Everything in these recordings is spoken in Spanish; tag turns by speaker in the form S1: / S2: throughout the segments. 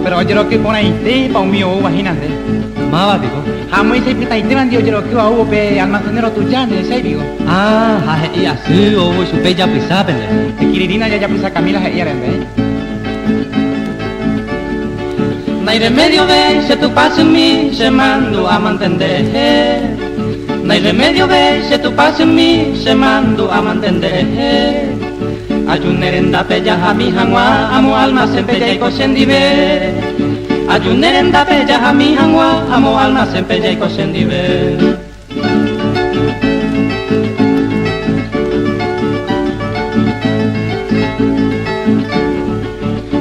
S1: pero oye lo que pone ahí, pa' un mío, imagínate.
S2: Más digo.
S1: Jamás se pita y te mandó yo lo que hubo pe almacenero tu ya, ne sai digo.
S2: Ah, y así o su bella pisapele.
S1: Te quiririna ya pisa Camila y arende.
S2: No hay remedio ve, si tu paso en mí, se mando a mantener. No hay remedio ve, si tu paso en mí, se mando a mantener. Ayunerenda pella a mi jangua, amo alma se pella y cosendive. Ayunerenda pella a mi jangua, amo alma se pella y cosendive.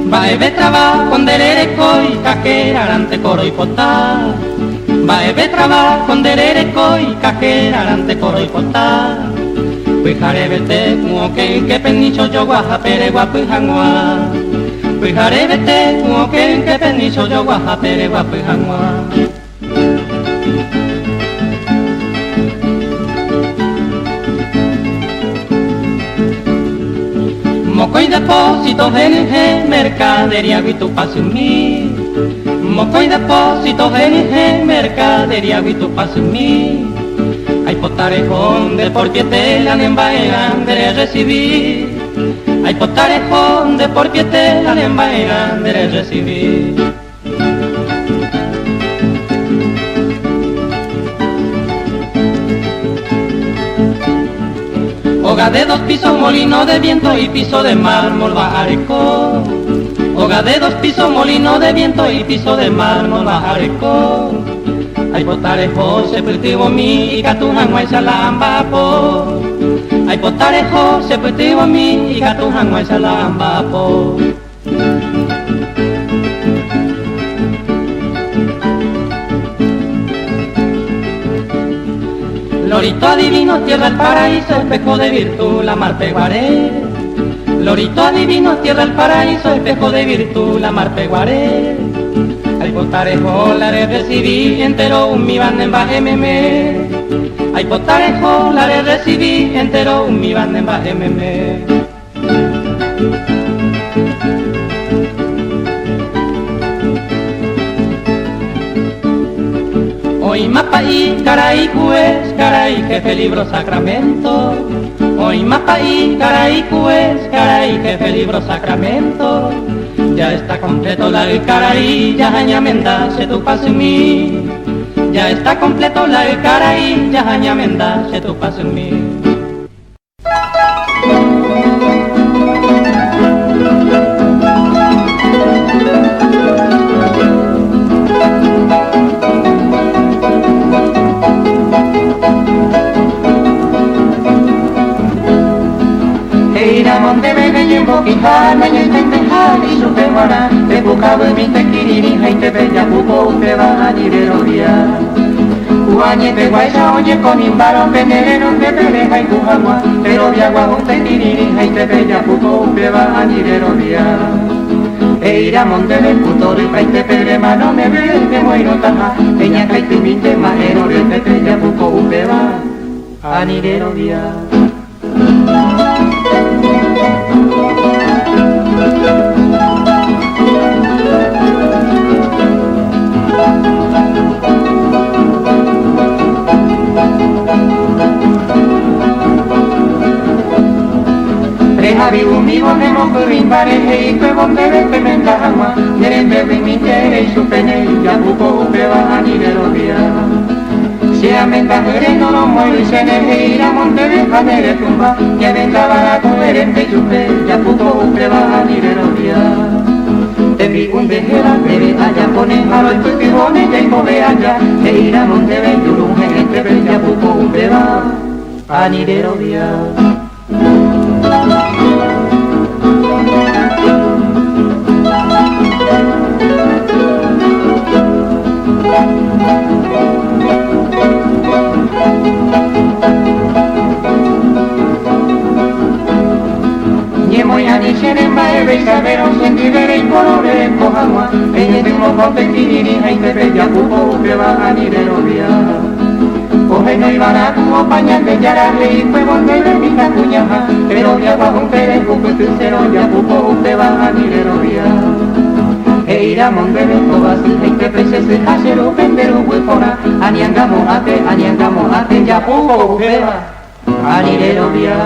S2: Baebe traba con derere coi, cajera arante coro y potá. Baebe traba con derere coi, cajera arante coro y potá. Pujare vete como que penicho yo guaja peregua pujangua. Pujare vete como que penicho yo guaja peregua pujangua. Moco y depósito GNG, mercadería y tu paso en mí. Moco y depósito GNG, mercadería y tu paso en mí. Hay potarejón de por pietela en embaegan de recibir. Hay potarejón de por pietela en embaegan de recibir. Hoga de 2 pisos, molino de viento y piso de mármol bajareco. Hoga de 2 pisos, molino de viento y piso de mármol bajareco. Hay potarejo, se cultivo mi y catujan guay salamba po. Hay potarejo, se cultivo mi y catujan guay salamba po. Lorito adivino, tierra el paraíso, espejo de virtud, la mar peguaré. Lorito adivino, tierra el paraíso, espejo de virtud, la mar peguaré. Hay potarejo, la recibí, entero un mi banda en bajememe. Hay potarejo, la recibí, entero un mi banda en bajememe. Hoy mapaí, caray, pues, caray, jefe libro sacramento. Hoy mapaí, caray, pues, caray, jefe libro sacramento. Ya está completo la caray, ya jañamenda, se tu paso en mí. Ya está completo la caray, ya jañamenda, se tu paso en mí.
S1: Eira monte bebe y en boquijana y en tentejal y su peguara. Te buscaba en mi tequiriri, y te bella pupo, te va a nirerodia. Uañe te guaysa oye con imbaro, penerero te pereja y cujagua. Pero viagua un tequiriri, y te bella pupo, te va a nirerodia. Eira monte del putoro y paite pedrema, no me ve, me muero taja. Peña caite mi tema, erore te bella pupo, te va a nirerodia. Preja vivo mi bonne moco rimbare y que bonde de tremenda agua. Quieren beber mi tere y su pene y ya buco upe va a nivelodia. Si a mendajere no lo muero y se neje a monte de janere tumba. Que venga la coherente y supe ya buco upe va a nivelodia. Te vi un dejera, te ve allá ponen a los tupibones y move allá. Que ir a monte de yurunge entre ve ya buco upe va a nivelodia. Saberos en vivere y colore cojagua. Ella de unos botes kiriri, y te bella pupo, que va a nirerovia. Coge no iban a tu opaña, que ya la ley fue bonde de mi cacuñaja. Pero de agua con pere, pupo y crucero, ya pupo, que va a nirerovia. E irá amon de beto basil heike precious hashero pendero wefora aniangamo ate ya poco upeba anilero via